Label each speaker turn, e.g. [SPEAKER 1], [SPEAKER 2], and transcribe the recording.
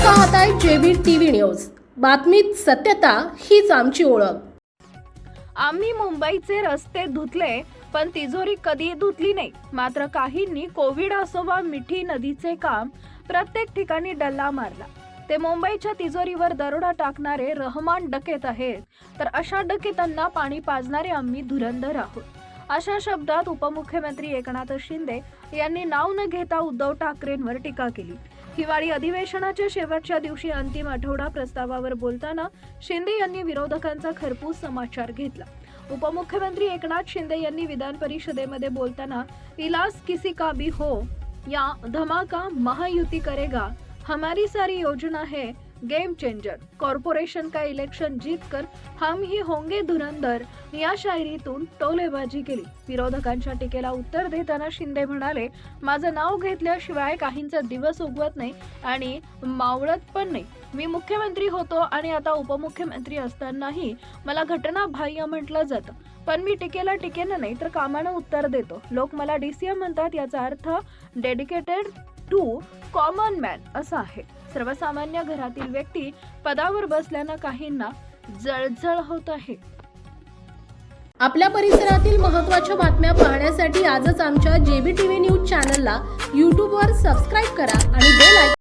[SPEAKER 1] पाहताय JB TV news. बातमीत सत्यता हीच आमची ओळख।
[SPEAKER 2] आम्ही मुंबईचे रस्ते धुतले पण तिजोरी कधी धुतली नाही। मात्र काहींनी कोविड असो वा मिठी नदीचे काम प्रत्येक ठिकाणी डल्ला मारला। ते मुंबईच्या तिजोरीवर दरोडा टाकणारे रहमान डकेत आहेत, तर अशा डकेतांना पाणी पाजणारे आम्ही धुरंधर आहोत। अशा शब्दात उपमुख्यमंत्री एकनाथ शिंदे यांनी नाव न घेता उद्धव ठाकरेंवर टीका केली। हिवाळी अधिवेशनाच्या शेवटच्या दिवशी अंतिम आठवडा प्रस्तावावर बोलताना शिंदे यांनी विरोधकांचा खरपूस समाचार घेतला। उपमुख्यमंत्री एकनाथ शिंदे यांनी विधान परिषदेमध्ये बोलताना इलाज किसी का भी हो या धमाका महायुति करेगा, हमारी सारी योजना है गेम चेंजर, कॉर्पोरेशन का इलेक्शन जीतकर हम ही होंगे धुरंधर या शायरीतून टोलेबाजी केली। विरोधकांच्या टीकेला उत्तर देताना शिंदे म्हणाले, माझं नाव घेतल्याशिवाय काहींचा दिवस उगवत नाही आणि मावळत पण नाही। मी मुख्यमंत्री होतो आणि आता उपमुख्यमंत्री असतानाही मला घटनाबाह्य म्हटलं जातं, पण मी टीकेला टीकेनं नाही तर कामानं उत्तर देतो। लोक मला डीसीएम म्हणतात, याचा अर्थ डेडिकेटेड टू कॉमन मॅन असा आहे। सर्वसामान्य घरातील व्यक्ती पदावर बसल्यानं काहींना जळजळ होत आहे।
[SPEAKER 1] आपल्या परिसरातील महत्त्वाच्या बातम्या पाहण्यासाठी आजच आमच्या जेबी टीव्ही न्यूज चॅनलला YouTube वर सबस्क्राइब करा आणि बेल आयकॉन